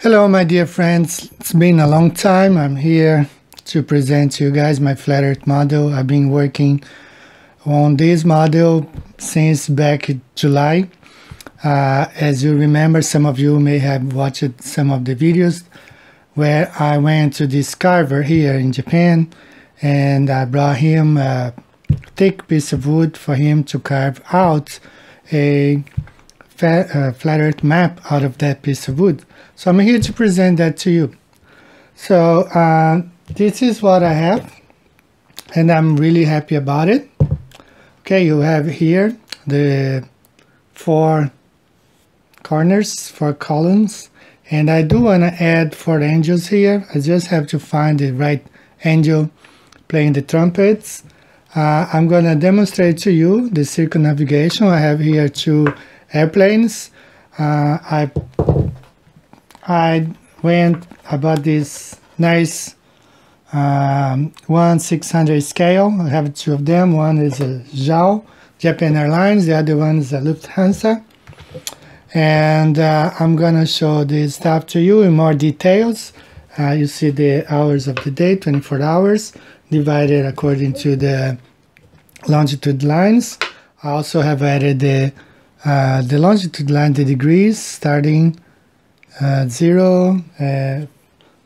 Hello my dear friends, it's been a long time. I'm here to present to you guys my flat earth model. I've been working on this model since back in July. As you remember, some of you may have watched some of the videos where I went to this carver here in Japan and I brought him a thick piece of wood for him to carve out a flat earth map out of that piece of wood. So I'm here to present that to you. So this is what I have and I'm really happy about it. Okay, you have here the four corners, four columns, and I do want to add four angels here. I just have to find the right angel playing the trumpets. I'm going to demonstrate to you the circumnavigation. I have here two airplanes. I went about this nice 1/600 scale. I have two of them. One is a JAL, Japan Airlines. The other one is a Lufthansa. And I'm gonna show this stuff to you in more details. You see the hours of the day, 24 hours, divided according to the longitude lines. I also have added the longitude line, the degrees, starting 0,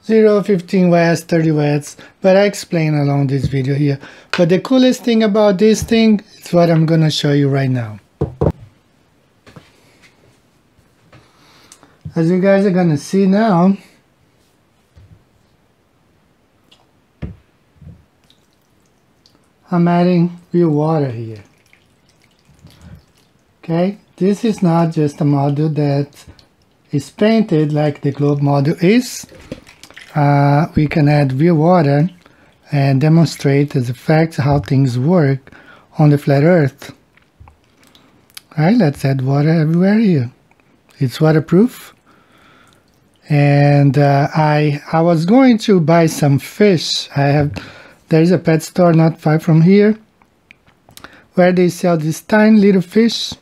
15 west, 30 west, but I explain along this video here. But the coolest thing about this thing is what I'm gonna show you right now. As you guys are gonna see now, I'm adding real water here. Okay, this is not just a model that is painted like the globe model is. We can add real water and demonstrate as a fact how things work on the flat earth. Alright, let's add water everywhere here. It's waterproof. And I was going to buy some fish. There's a pet store not far from here where they sell this tiny little fish,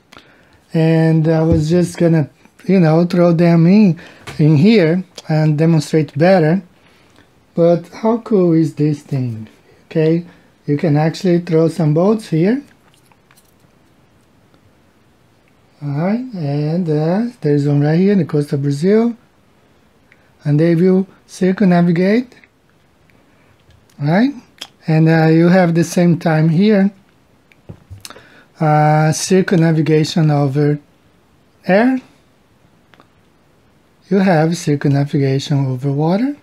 and I was just gonna throw them in here and demonstrate better. But how cool is this thing? Okay, you can actually throw some boats here. Alright, and there's one right here in the coast of Brazil, and they will circumnavigate. Alright, and you have the same time here, circumnavigation over air. You have circumnavigation over water,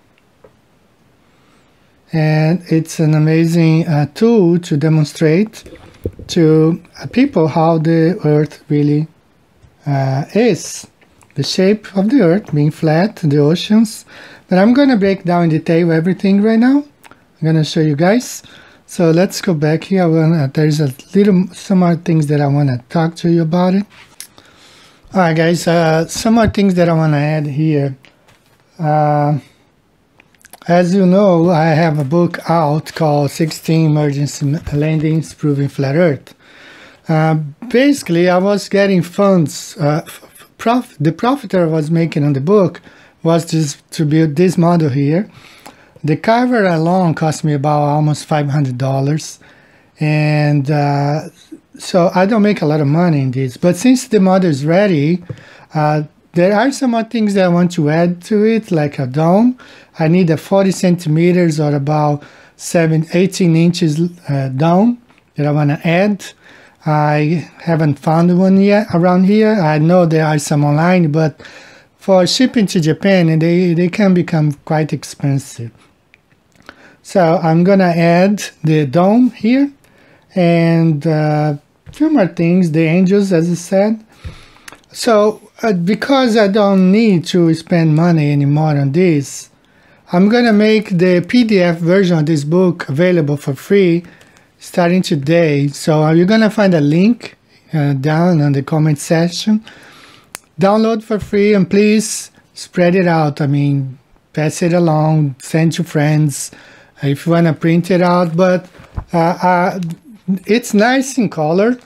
and it's an amazing tool to demonstrate to people how the earth really is. The shape of the earth being flat, the oceans. But I'm going to break down in detail everything right now. I'm going to show you guys. So let's go back here. There's some more things that I want to talk to you about it. Alright guys, some more things that I want to add here. As you know, I have a book out called 16 Emergency Landings Proving Flat Earth. Basically, I was getting funds. The profit I was making on the book was just to build this model here. The carver alone cost me about almost $500, and so I don't make a lot of money in this. But since the model is ready, there are some more things that I want to add to it, like a dome. I need a 40 centimeters or about 18 inches dome that I want to add. I haven't found one yet around here. I know there are some online, but for shipping to Japan, they can become quite expensive. So I'm gonna add the dome here and a few more things, the angels, as I said. So because I don't need to spend money anymore on this, I'm gonna make the PDF version of this book available for free starting today. So you're gonna find a link down in the comment section. Download for free and please spread it out. I mean, pass it along, send to friends if you want to print it out. But it's nice in color,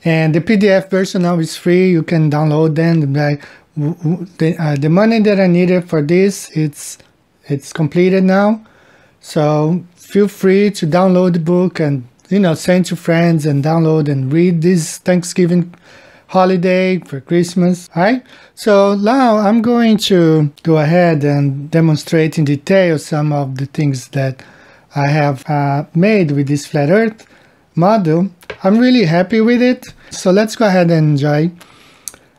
and the PDF version now is free. You can download them by the money that I needed for this, it's completed now. So feel free to download the book and send to friends and download and read this Thanksgiving holiday for Christmas. All right. So now I'm going to go ahead and demonstrate in detail some of the things that I have made with this flat Earth model. I'm really happy with it. So let's go ahead and enjoy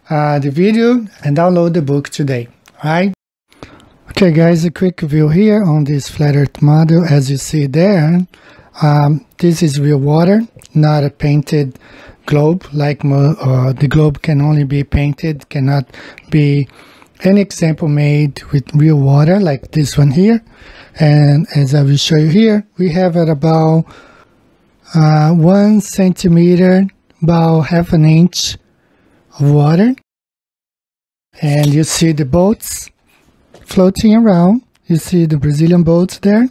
the video and download the book today. All right. Okay, guys, a quick view here on this flat Earth model. As you see there, this is real water, not a painted globe. Like the globe can only be painted, cannot be any example made with real water like this one here. And as I will show you here, we have at about 1 centimeter, about half an inch of water. And you see the boats floating around. You see the Brazilian boats there.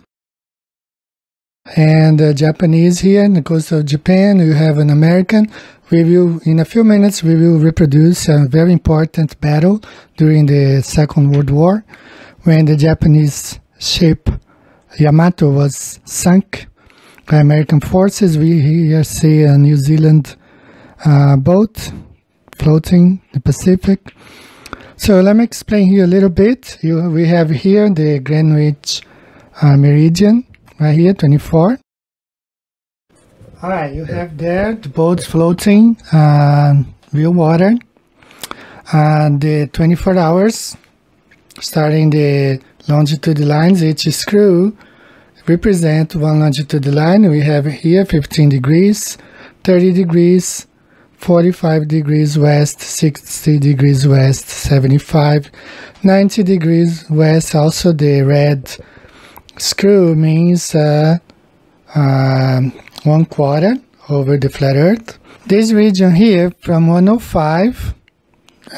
And the Japanese here in the coast of Japan. You have an American. In a few minutes, we will reproduce a very important battle during the Second World War, when the Japanese ship Yamato was sunk by American forces. We here see a New Zealand boat floating in the Pacific. So let me explain here a little bit. We have here the Greenwich meridian, right here, 24. All right, you have there the boats floating, real water. The 24 hours, starting the longitude lines, each screw represent one longitude line. We have here 15 degrees, 30 degrees, 45 degrees west, 60 degrees west, 75, 90 degrees west. Also the red screw means 1/4 over the flat Earth. This region here from 105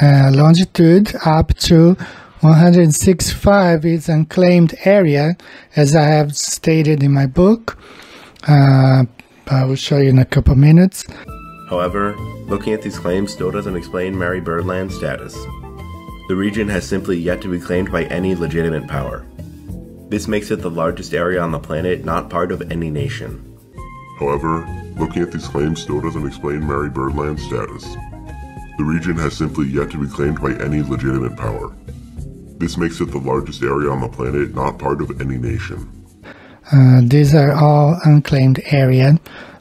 longitude up to 165 is unclaimed area, as I have stated in my book. I will show you in a couple minutes. However, looking at these claims still doesn't explain Mary Birdland's status. The region has simply yet to be claimed by any legitimate power. This makes it the largest area on the planet not part of any nation. However, looking at these claims still doesn't explain Mary Birdland's status. The region has simply yet to be claimed by any legitimate power. This makes it the largest area on the planet not part of any nation. These are all unclaimed area,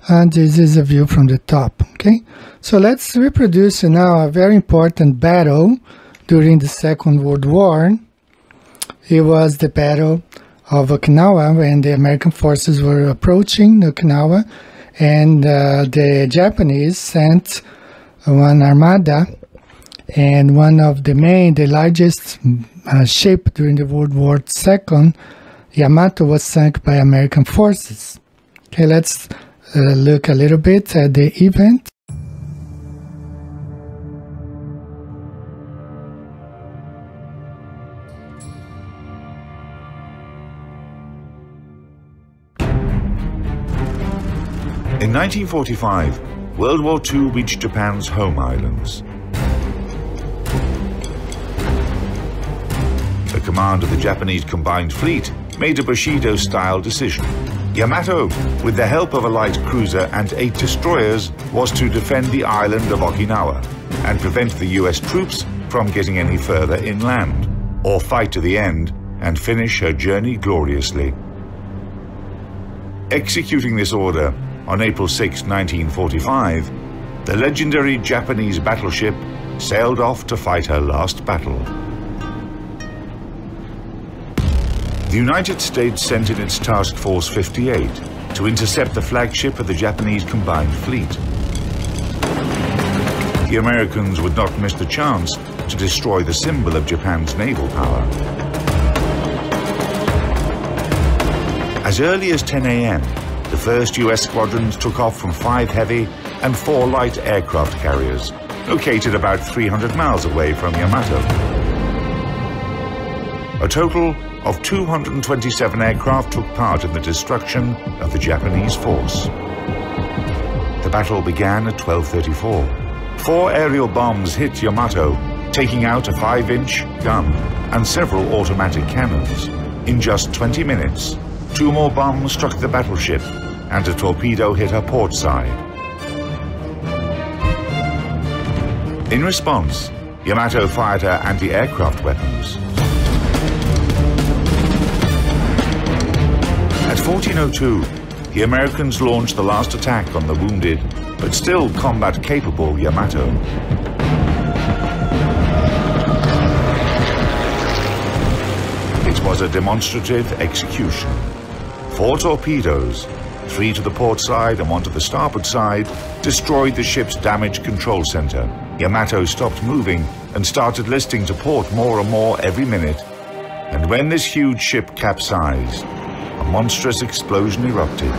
and this is a view from the top. Okay, so let's reproduce now a very important battle during the Second World War. It was the Battle of Okinawa, when the American forces were approaching Okinawa, and the Japanese sent one armada, and one of the largest ship during the World War II, Yamato, was sunk by American forces. Okay, let's look a little bit at the event. In 1945, World War II reached Japan's home islands. The command of the Japanese Combined Fleet made a Bushido-style decision. Yamato, with the help of a light cruiser and 8 destroyers, was to defend the island of Okinawa and prevent the US troops from getting any further inland, or fight to the end and finish her journey gloriously. Executing this order, on April 6, 1945, the legendary Japanese battleship sailed off to fight her last battle. The United States sent in its Task Force 58 to intercept the flagship of the Japanese Combined Fleet. The Americans would not miss the chance to destroy the symbol of Japan's naval power. As early as 10 a.m., the first US squadrons took off from 5 heavy and 4 light aircraft carriers, located about 300 miles away from Yamato. A total of 227 aircraft took part in the destruction of the Japanese force. The battle began at 12:34. 4 aerial bombs hit Yamato, taking out a 5-inch gun and several automatic cannons. In just 20 minutes, 2 more bombs struck the battleship and a torpedo hit her port side. In response, Yamato fired her anti-aircraft weapons. At 14:02, the Americans launched the last attack on the wounded, but still combat-capable Yamato. It was a demonstrative execution. 4 torpedoes, 3 to the port side and 1 to the starboard side, destroyed the ship's damage control center. Yamato stopped moving and started listing to port more and more every minute. And when this huge ship capsized, a monstrous explosion erupted.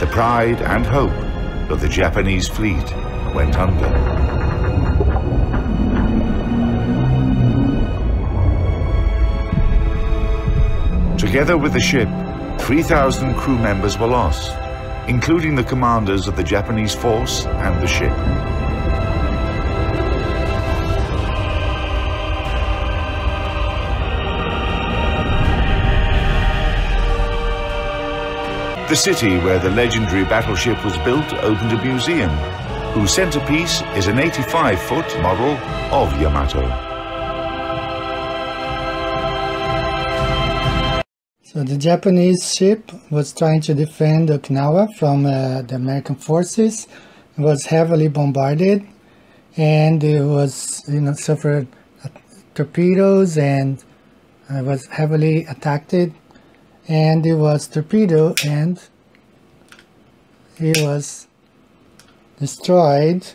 The pride and hope of the Japanese fleet went under. Together with the ship, 3,000 crew members were lost, including the commanders of the Japanese force and the ship. The city where the legendary battleship was built opened a museum, whose centerpiece is an 85-foot model of Yamato. So the Japanese ship was trying to defend Okinawa from the American forces. It was heavily bombarded, and it was, suffered torpedoes, and was heavily attacked. And it was torpedoed, and it was destroyed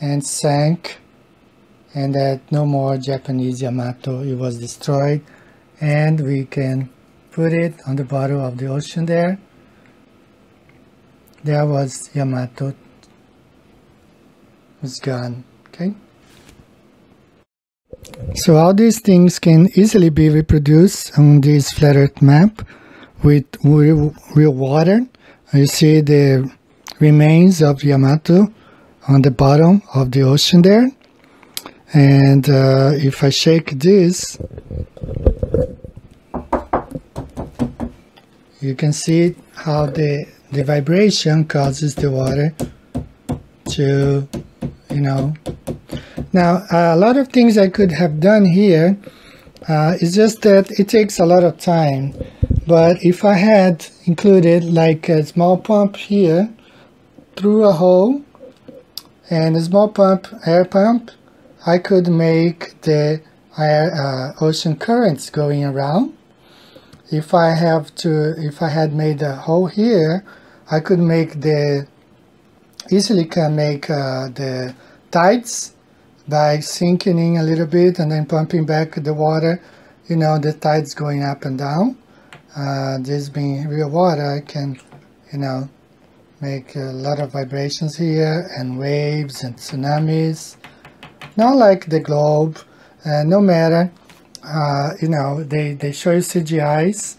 and sank, and that no more Japanese Yamato. It was destroyed. And we can put it on the bottom of the ocean there. There was Yamato. Was gone. Okay. So all these things can easily be reproduced on this flat earth map with real water. You see the remains of Yamato on the bottom of the ocean there. And if I shake this, you can see how the vibration causes the water to, Now, a lot of things I could have done here. It's just that it takes a lot of time. But if I had included like a small pump here through a hole and a small pump, air pump, I could make the ocean currents going around. If I had made a hole here, I could easily make the tides by sinking in a little bit and then pumping back the water, the tides going up and down. This being real water, I can, make a lot of vibrations here and waves and tsunamis. Not like the globe, no matter. They show you CGIs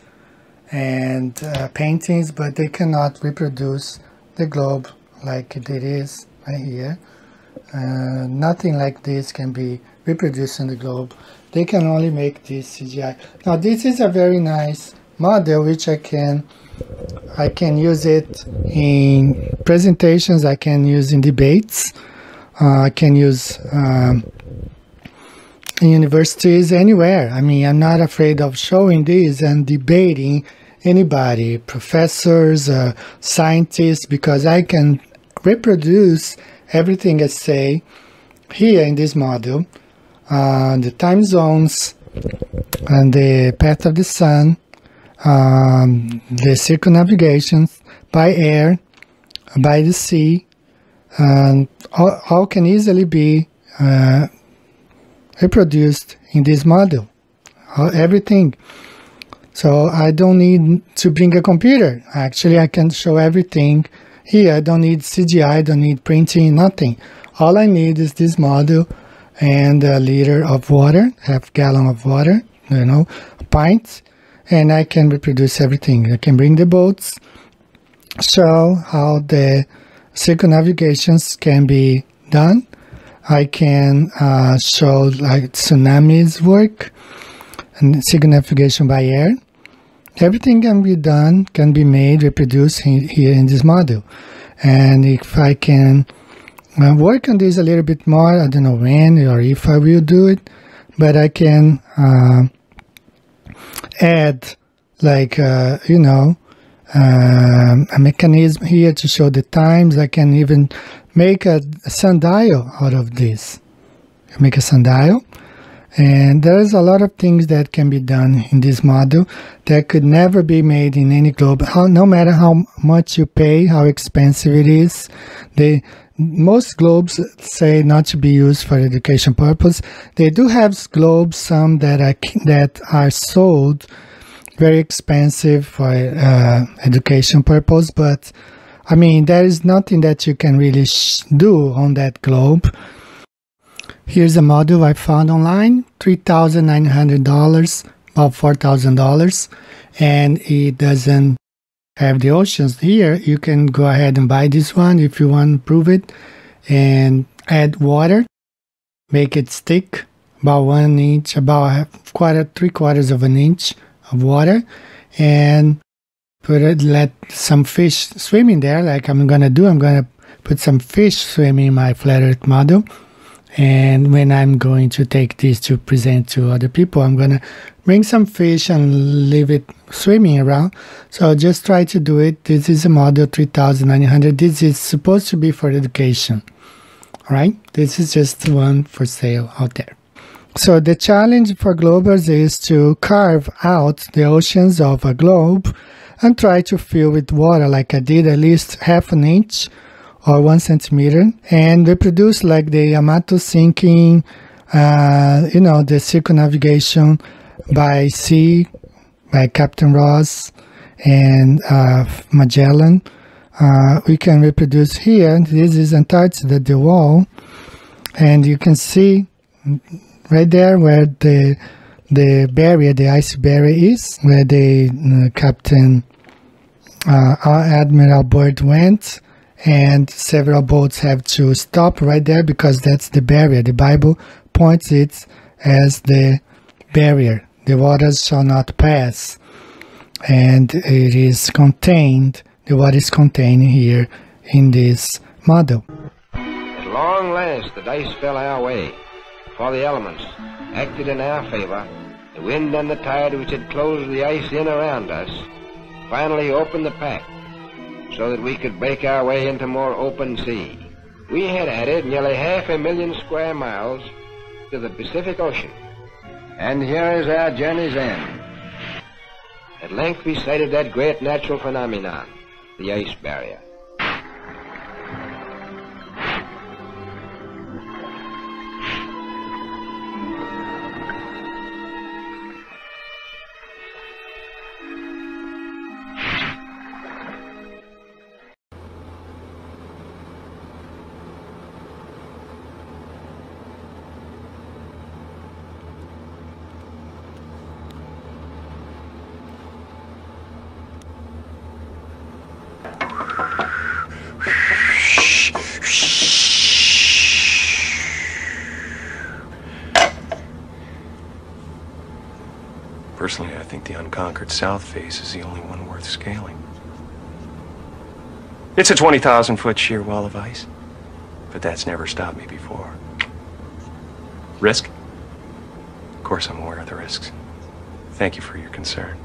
and paintings, but they cannot reproduce the globe like it is right here. Nothing like this can be reproduced in the globe. They can only make this CGI. Now this is a very nice model which I can use it in presentations, I can use in debates, I can use in universities, anywhere. I mean, I'm not afraid of showing this and debating anybody, professors, scientists, because I can reproduce everything I say here in this model, the time zones and the path of the sun, the circumnavigations by air, by the sea, and all can easily be reproduced in this model, everything. So I don't need to bring a computer. Actually, I can show everything here. I don't need CGI, I don't need printing, nothing. All I need is this model and a liter of water, half gallon of water, a pint, and I can reproduce everything. I can bring the boats, show how the circumnavigations can be done. I can show like tsunamis work and circumnavigation by air. Everything can be done, can be made, reproduced here in this model. And if I can work on this a little bit more, I don't know when or if I will do it, but I can add like, a mechanism here to show the times. I can even make a sundial out of this. Make a sundial. And there's a lot of things that can be done in this model that could never be made in any globe. No matter how much you pay, how expensive it is, most globes say not to be used for education purpose. They do have globes, some that are sold very expensive for education purpose, but I mean, there is nothing that you can really do on that globe. Here's a model I found online, $3,900, about $4,000, and it doesn't have the oceans here. You can go ahead and buy this one if you want to prove it, and add water, make it stick, about 1 inch, about 3/4 of an inch of water, and let some fish swim in there like I'm gonna do. I'm gonna put some fish swimming in my flat earth model. And when I'm going to take this to present to other people, I'm going to bring some fish and leave it swimming around. So just try to do it. This is a model 3,900. This is supposed to be for education. All right? This is just one for sale out there. So the challenge for globers is to carve out the oceans of a globe and try to fill with water like I did, at least half an inch or 1 centimeter, and reproduce like the Yamato sinking, the circumnavigation by sea, by Captain Ross and Magellan. We can reproduce here. This is Antarctica, the wall, and you can see right there where the barrier, the ice barrier is, where the Captain Admiral Byrd went. And several boats have to stop right there because that's the barrier. The Bible points it as the barrier. The waters shall not pass. And it is contained, the water is contained here in this model. At long last the dice fell our way, for the elements acted in our favor. The wind and the tide which had closed the ice in around us finally opened the pack, so that we could break our way into more open sea. We had added nearly 500,000 square miles to the Pacific Ocean. And here is our journey's end. At length we sighted that great natural phenomenon, the ice barrier. Personally, I think the unconquered south face is the only one worth scaling. It's a 20,000-foot sheer wall of ice, but that's never stopped me before. Risk? Of course I'm aware of the risks. Thank you for your concern.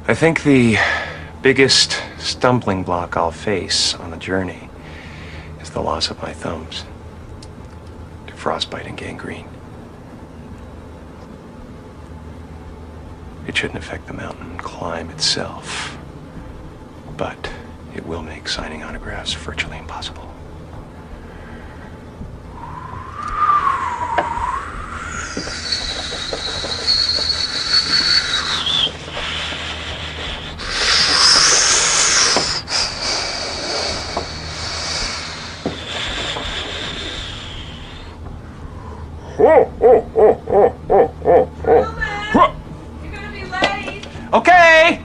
I think the biggest stumbling block I'll face on the journey is the loss of my thumbs to frostbite and gangrene. It shouldn't affect the mountain climb itself, but it will make signing autographs virtually impossible. Okay!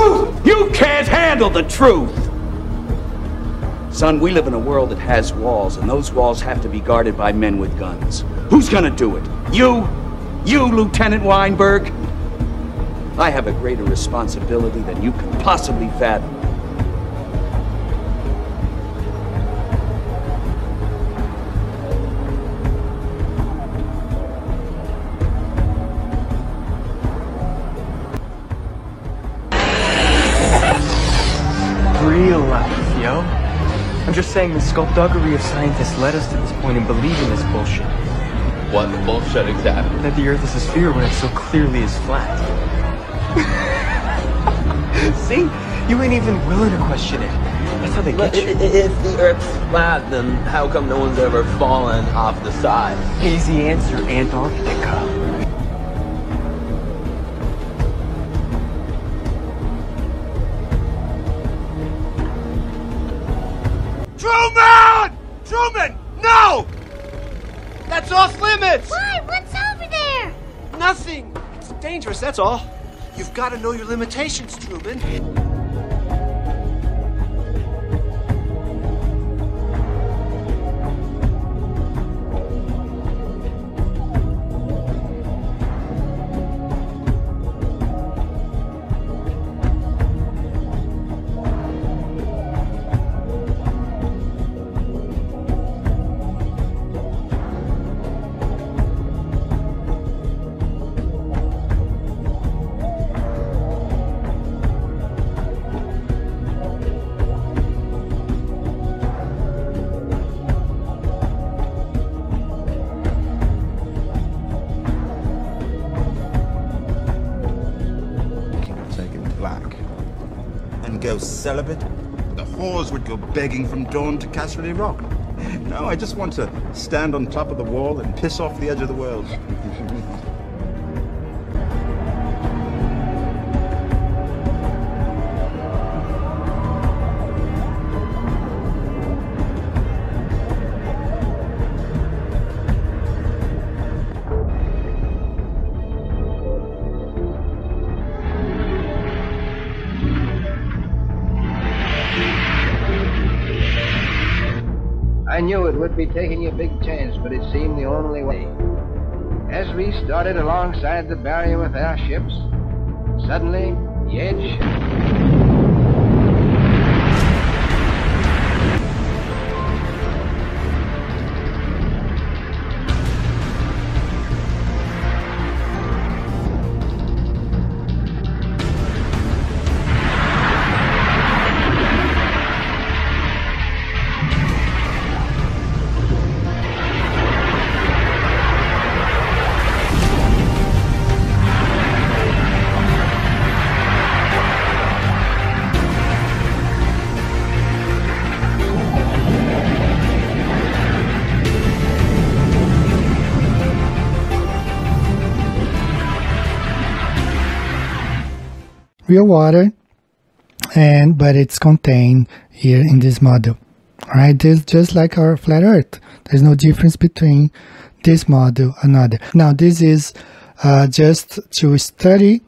truth! You can't handle the truth! Son, we live in a world that has walls, and those walls have to be guarded by men with guns. Who's gonna do it? You? You, Lieutenant Weinberg? I have a greater responsibility than you can possibly fathom. Real life, yo. I'm just saying the skullduggery of scientists led us to this point and believe in this bullshit. What bullshit exactly? That the Earth is a sphere when it so clearly is flat. See? You ain't even willing to question it. That's how they get you. If the Earth's flat, then how come no one's ever fallen off the side? Easy answer, Antarctica. Truman! Truman! No! That's off limits! Why? What's over there? Nothing. It's dangerous, that's all. You've got to know your limitations, Truman. Go celibate, the whores would go begging from dawn to Casterly Rock. No, I just want to stand on top of the wall and piss off the edge of the world. I knew it would be taking a big chance, but it seemed the only way. As we started alongside the barrier with our ships, suddenly, the edge... real water, but it's contained here in this model. All right, this just like our flat Earth. There's no difference between this model and another. Now, this is just to study,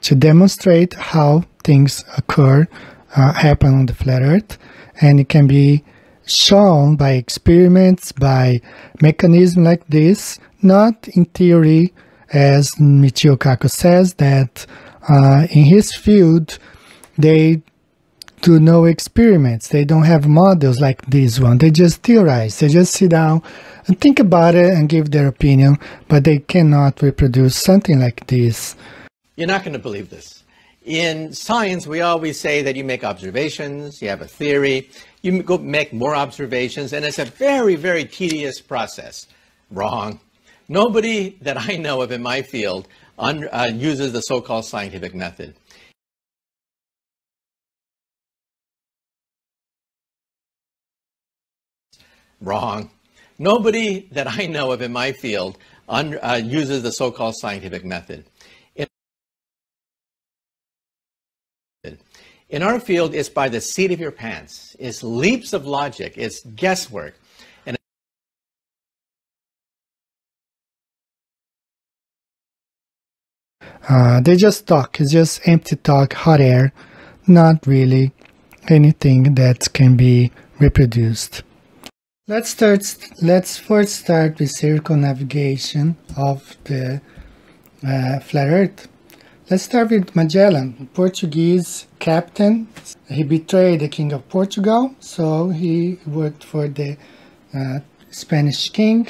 to demonstrate how things occur, happen on the flat Earth, and it can be shown by experiments, by mechanisms like this, not in theory, as Michio Kaku says, that in his field, they do no experiments. They don't have models like this one. They just theorize. They just sit down and think about it and give their opinion, but they cannot reproduce something like this. You're not going to believe this. In science, we always say that you make observations, you have a theory, you go make more observations, and it's a very, very tedious process. Wrong. Nobody that I know of in my field uses the so-called scientific method. Wrong. Nobody that I know of in my field uses the so-called scientific method. In our field, it's by the seat of your pants. It's leaps of logic. It's guesswork. They just talk. It's just empty talk, hot air. not really anything that can be reproduced. Let's first start with circumnavigation of the flat Earth. Let's start with Magellan, Portuguese captain. He betrayed the King of Portugal, so he worked for the Spanish king.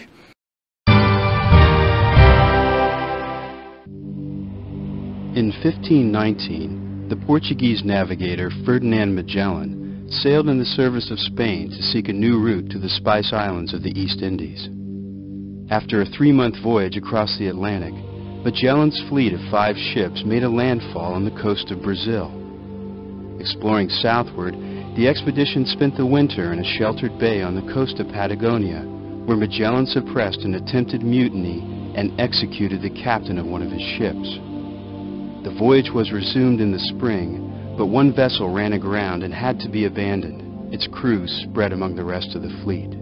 In 1519, the Portuguese navigator Ferdinand Magellan sailed in the service of Spain to seek a new route to the Spice Islands of the East Indies. After a 3-month voyage across the Atlantic, Magellan's fleet of 5 ships made a landfall on the coast of Brazil. Exploring southward, the expedition spent the winter in a sheltered bay on the coast of Patagonia, where Magellan suppressed an attempted mutiny and executed the captain of one of his ships. The voyage was resumed in the spring, but one vessel ran aground and had to be abandoned, its crew spread among the rest of the fleet.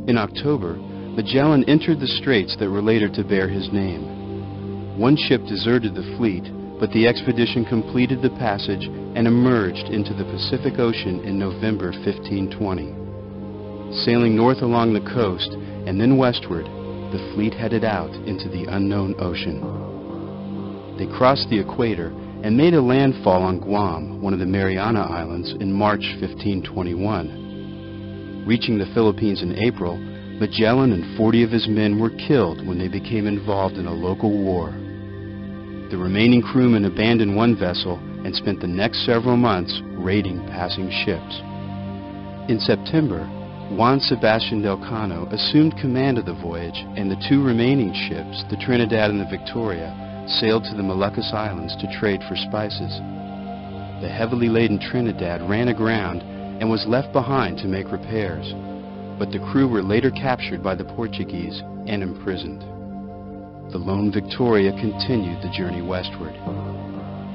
In October, Magellan entered the straits that were later to bear his name. One ship deserted the fleet, but the expedition completed the passage and emerged into the Pacific Ocean in November 1520. Sailing north along the coast and then westward, the fleet headed out into the unknown ocean. They crossed the equator and made a landfall on Guam, one of the Mariana Islands, in March 1521. Reaching the Philippines in April, Magellan and 40 of his men were killed when they became involved in a local war. The remaining crewmen abandoned one vessel and spent the next several months raiding passing ships. In September, Juan Sebastian Delcano assumed command of the voyage, and the 2 remaining ships, the Trinidad and the Victoria, sailed to the Moluccas Islands to trade for spices. The heavily laden Trinidad ran aground and was left behind to make repairs, but the crew were later captured by the Portuguese and imprisoned. The lone Victoria continued the journey westward.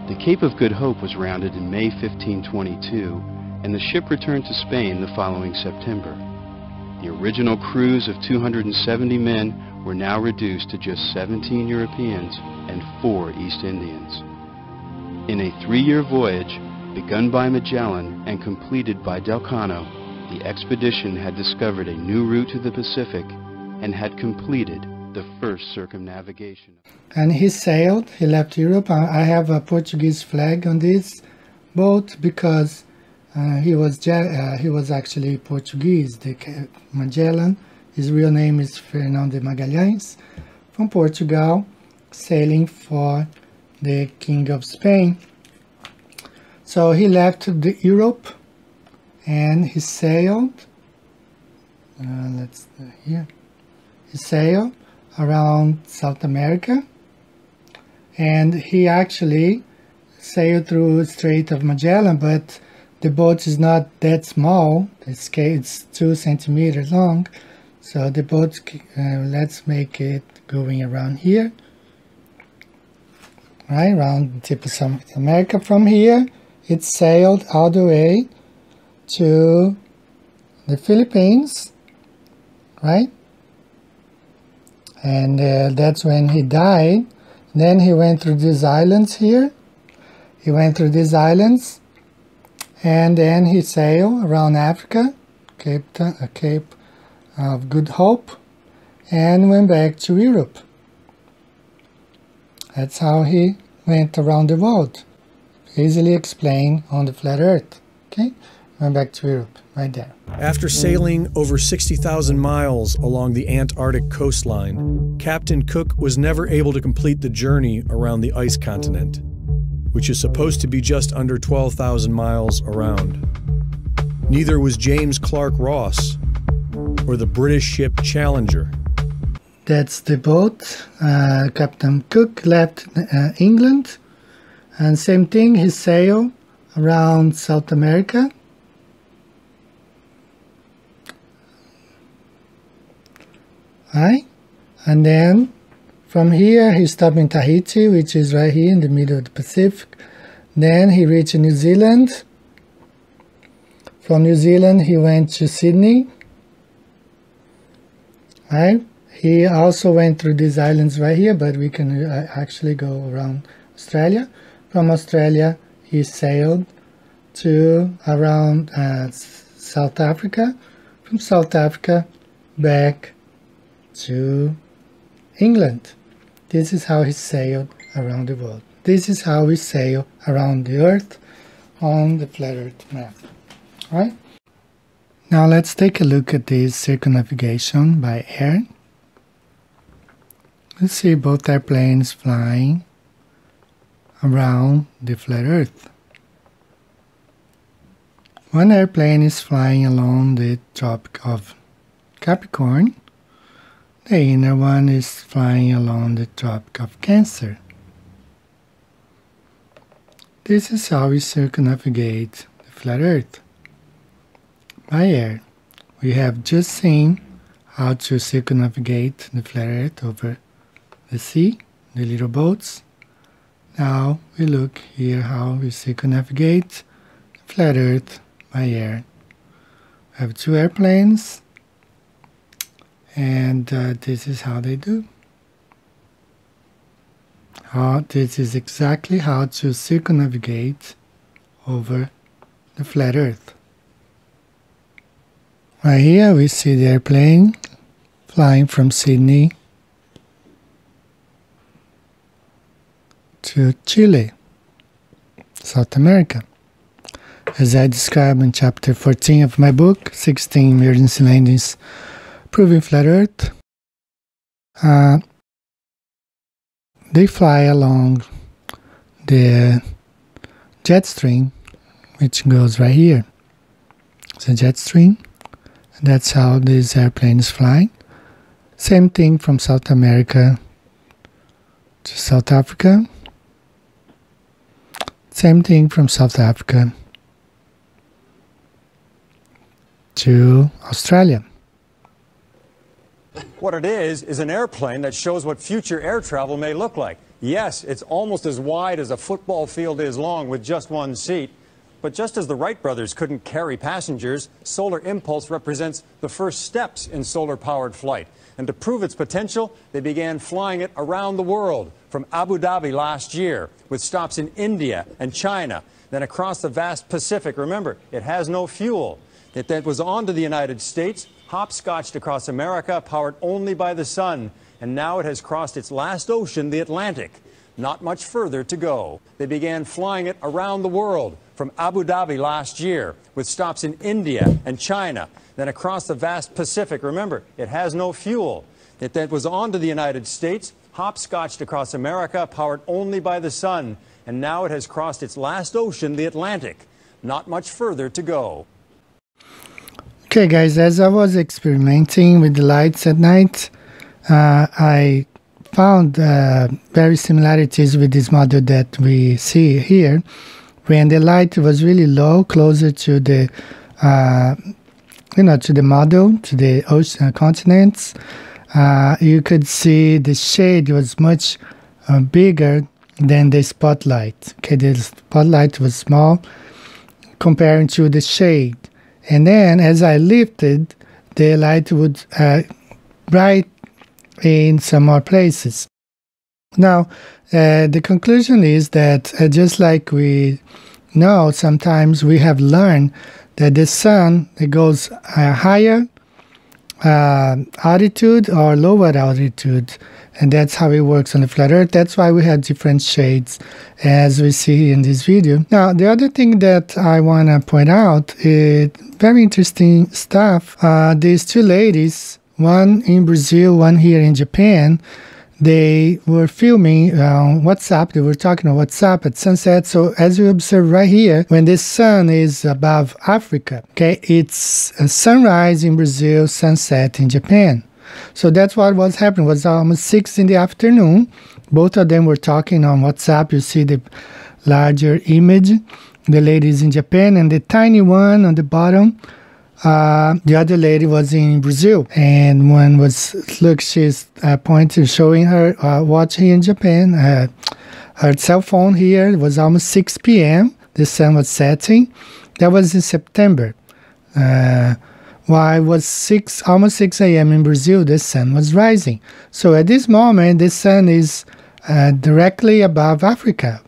The Cape of Good Hope was rounded in May 1522, and the ship returned to Spain the following September. The original crews of 270 men were now reduced to just 17 Europeans and 4 East Indians. In a 3-year voyage, begun by Magellan and completed by Delcano, the expedition had discovered a new route to the Pacific and had completed the first circumnavigation. And he sailed, he left Europe. I have a Portuguese flag on this boat because he was actually Portuguese. Magellan, his real name is Fernão de Magalhães, from Portugal, sailing for the King of Spain. So he left Europe and he sailed. He sailed around South America, and he actually sailed through the Strait of Magellan, but the boat is not that small. It's 2 centimeters long, so the boat, let's make it going around here, right around the tip of South America. From here, it sailed all the way to the Philippines, right? And that's when he died. Then he went through these islands here. He went through these islands, and then he sailed around Africa, Cape of Good Hope, and went back to Europe. That's how he went around the world. Easily explained on the flat Earth. Okay, went back to Europe, right there. After sailing over 60,000 miles along the Antarctic coastline, Captain Cook was never able to complete the journey around the ice continent, which is supposed to be just under 12,000 miles around. Neither was James Clark Ross or the British ship Challenger. That's the boat. Captain Cook left England, and same thing, he sailed around South America. Right? And then from here he stopped in Tahiti, which is right here in the middle of the Pacific. Then he reached New Zealand. From New Zealand he went to Sydney. Right? He also went through these islands right here, but we can actually go around Australia. From Australia he sailed to around South Africa, from South Africa back to England. This is how he sailed around the world. This is how we sail around the Earth on the flat Earth map. All right? Now let's take a look at this circumnavigation by air. Let's see both airplanes flying around the flat Earth. One airplane is flying along the Tropic of Capricorn. The inner one is flying along the Tropic of Cancer. This is how we circumnavigate the flat Earth by air. We have just seen how to circumnavigate the flat Earth over the sea, the little boats. Now we look here how we circumnavigate the flat Earth by air. We have two airplanes, and this is how they do. This is exactly how to circumnavigate over the flat Earth. Right here we see the airplane flying from Sydney to Chile, South America. As I describe in chapter 14 of my book, 16 Emergency Landings Proving Flat Earth, they fly along the jet stream, which goes right here. It's a jet stream. That's how these airplanes fly. Same thing from South America to South Africa. Same thing from South Africa to Australia. What it is an airplane that shows what future air travel may look like. Yes, it's almost as wide as a football field is long with just one seat. But just as the Wright brothers couldn't carry passengers, Solar Impulse represents the first steps in solar-powered flight. And to prove its potential, they began flying it around the world, from Abu Dhabi last year, with stops in India and China, then across the vast Pacific. Remember, it has no fuel. It then was on to the United States, hopscotched across America, powered only by the sun. And now it has crossed its last ocean, the Atlantic. Not much further to go. They began flying it around the world, from Abu Dhabi last year, with stops in India and China, then across the vast Pacific. Remember, it has no fuel. It then was on to the United States, hopscotched across America, powered only by the sun. And now it has crossed its last ocean, the Atlantic. Not much further to go. Okay guys, as I was experimenting with the lights at night, I found very similarities with this model that we see here. When the light was really low, closer to the, to the model, to the ocean continents, you could see the shade was much bigger than the spotlight. Okay, the spotlight was small comparing to the shade. And then as I lifted, the light would bright in some more places. Now, the conclusion is that just like we know, sometimes we have learned that the sun, it goes higher altitude or lower altitude, and that's how it works on the flat Earth. That's why we have different shades, as we see in this video. Now, the other thing that I want to point out is very interesting stuff. These two ladies, one in Brazil, one here in Japan, they were filming on WhatsApp. They were talking on WhatsApp at sunset. So as you observe right here, when the sun is above Africa, okay, it's a sunrise in Brazil, sunset in Japan. So that's what was happening. It was almost 6 in the afternoon. Both of them were talking on WhatsApp. You see the larger image, the ladies in Japan, and the tiny one on the bottom, the other lady was in Brazil. And one was, look, she's pointing, showing her watch here in Japan. Her cell phone here, it was almost 6 p.m. The sun was setting. That was in September. While it was almost 6 a.m. in Brazil, the sun was rising. So at this moment, the sun is directly above Africa.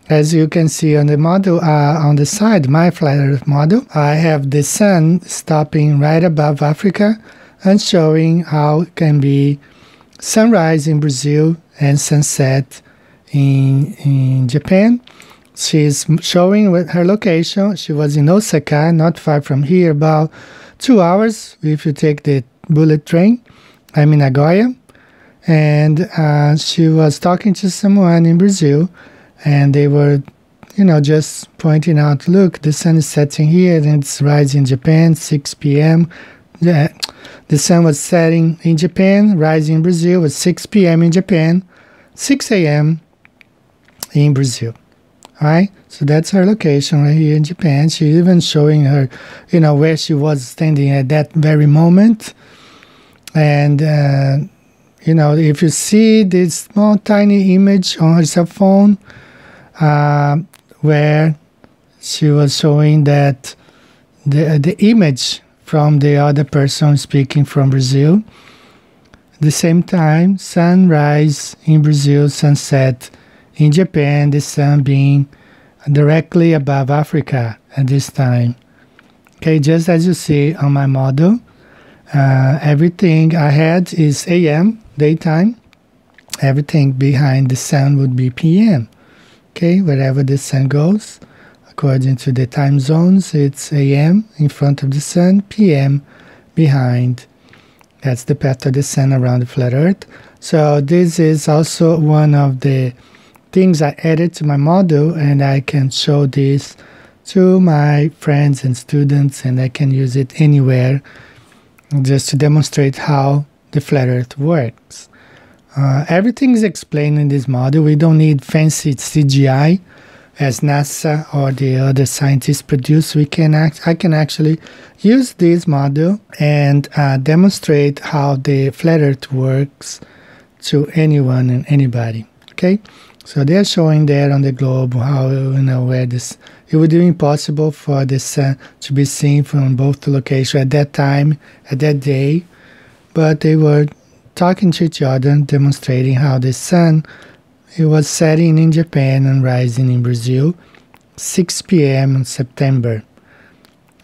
As you can see on the model, on the side, my flat Earth model, I have the sun stopping right above Africa and showing how it can be sunrise in Brazil and sunset in Japan. She's showing with her location. She was in Osaka, not far from here, about 2 hours if you take the bullet train. I'm in Nagoya. And she was talking to someone in Brazil, and they were, just pointing out, look, the sun is setting here and it's rising in Japan, 6 p.m. The sun was setting in Japan, rising in Brazil was 6 p.m. in Japan, 6 a.m. in Brazil. All right, so that's her location right here in Japan. She even showing her, where she was standing at that very moment. And, if you see this small tiny image on her cell phone, where she was showing that the image from the other person speaking from Brazil, at the same time, sunrise in Brazil, sunset in Japan, the sun being directly above Africa at this time. Okay, just as you see on my model, everything ahead is AM, daytime. Everything behind the sun would be PM. Okay, wherever the sun goes, according to the time zones, it's AM in front of the sun, PM behind. That's the path of the sun around the flat Earth. So this is also one of the things I added to my model, and I can show this to my friends and students, and I can use it anywhere just to demonstrate how the flat Earth works. Everything is explained in this model. We don't need fancy CGI as NASA or the other scientists produce. I can actually use this model and demonstrate how the flat Earth works to anyone and anybody. Okay, so they're showing there on the globe how where this. It would be impossible for the sun to be seen from both locations at that time, at that day, but they were talking to each other and demonstrating how the sun, it was setting in Japan and rising in Brazil, 6 p.m. in September.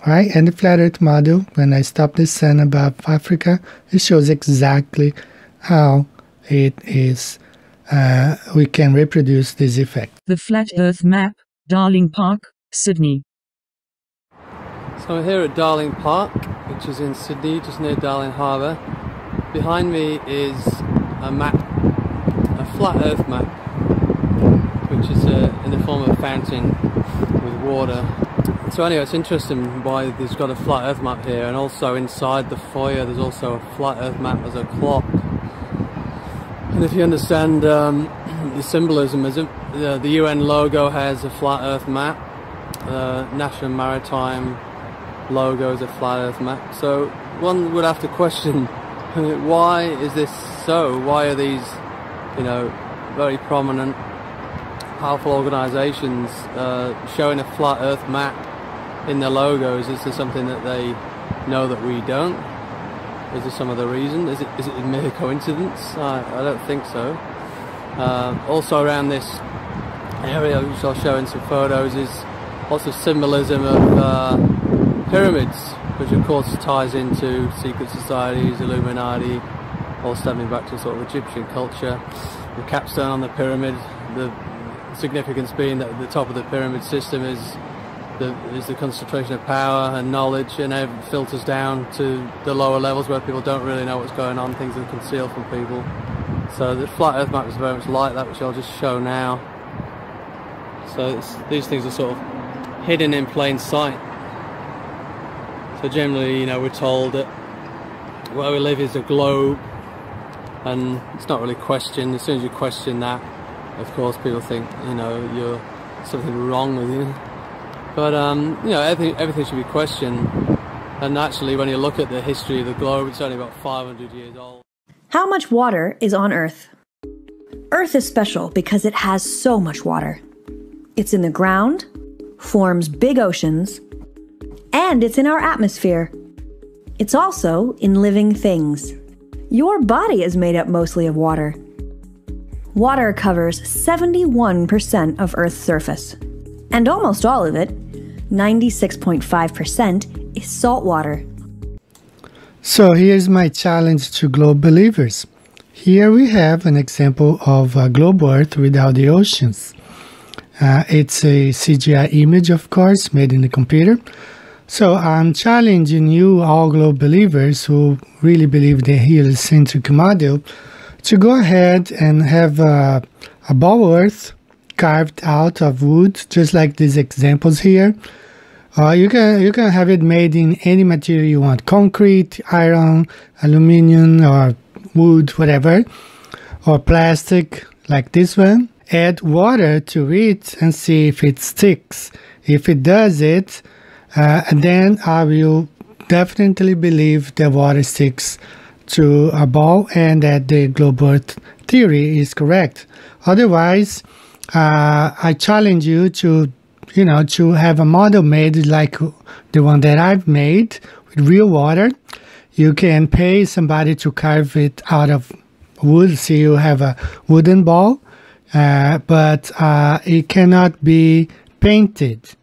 Right? And the flat Earth model, when I stop the sun above Africa, it shows exactly how it is. We can reproduce this effect. The Flat Earth Map, Darling Park, Sydney. So I'm here at Darling Park, which is in Sydney, just near Darling Harbour. Behind me is a map, a flat Earth map, which is in the form of a fountain with water. So anyway, it's interesting why there's got a flat Earth map here, and also inside the foyer there's also a flat Earth map as a clock. And if you understand the symbolism, the UN logo has a flat Earth map, the National Maritime logo is a flat Earth map. So one would have to question, why is this so? Why are these, very prominent, powerful organisations showing a flat Earth map in their logos? Is there something that they know that we don't? Is there some other reason? Is it a mere coincidence? I don't think so. Also around this area, which I'll show in some photos, is lots of symbolism of pyramids, which of course ties into secret societies, Illuminati, all stemming back to sort of Egyptian culture. The capstone on the pyramid, the significance being that at the top of the pyramid system is the concentration of power and knowledge, and it filters down to the lower levels where people don't really know what's going on, things are concealed from people. So the flat Earth map is very much like that, which I'll just show now. So these things are sort of hidden in plain sight. So generally, we're told that where we live is a globe, and it's not really questioned. As soon as you question that, of course, people think, you're something wrong with you. But, everything should be questioned. And actually, when you look at the history of the globe, it's only about 500 years old. How much water is on Earth? Earth is special because it has so much water. It's in the ground, forms big oceans, and it's in our atmosphere. It's also in living things. Your body is made up mostly of water. Water covers 71% of Earth's surface. And almost all of it, 96.5%, is salt water. So here's my challenge to globe believers. Here we have an example of a globe Earth without the oceans. It's a CGI image, of course, made in the computer. So I'm challenging you, all globe believers who really believe the heliocentric model, to go ahead and have a ball Earth carved out of wood, just like these examples here. You can have it made in any material you want: concrete, iron, aluminum, or wood, whatever, or plastic like this one. Add water to it and see if it sticks. If it does it, then I will definitely believe the water sticks to a ball and that the globe Earth theory is correct. Otherwise, I challenge you to have a model made like the one that I've made with real water. You can pay somebody to carve it out of wood, so you have a wooden ball, but it cannot be painted.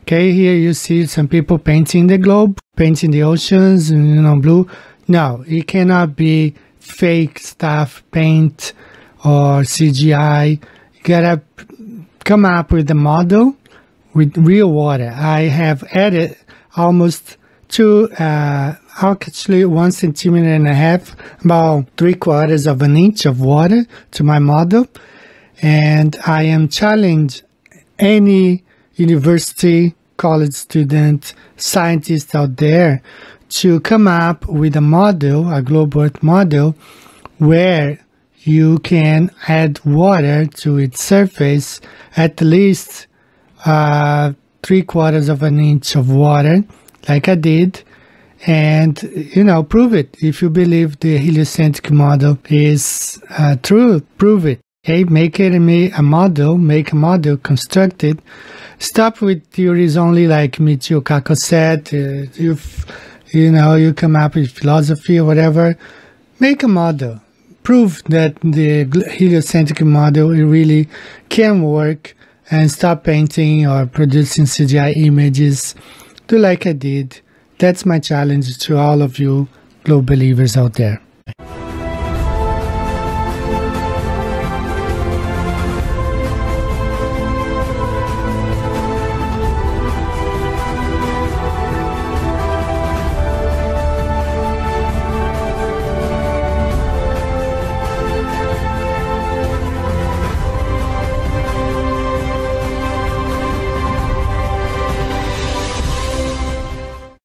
Okay, here you see some people painting the globe, painting the oceans, blue. No, it cannot be fake stuff, paint or CGI. You gotta come up with a model with real water. I have added almost actually 1.5 centimeters, about 3/4 of an inch of water to my model. And I am challenging any university, college student, scientist out there to come up with a model, a globe Earth model, where you can add water to its surface, at least 3/4 of an inch of water, like I did, and prove it. If you believe the heliocentric model is true, prove it. Okay, make a model, construct it. Stop with theories only like Michio Kaku said. You come up with philosophy or whatever. Make a model. Prove that the heliocentric model really can work, and stop painting or producing CGI images. Do like I did. That's my challenge to all of you globe believers out there.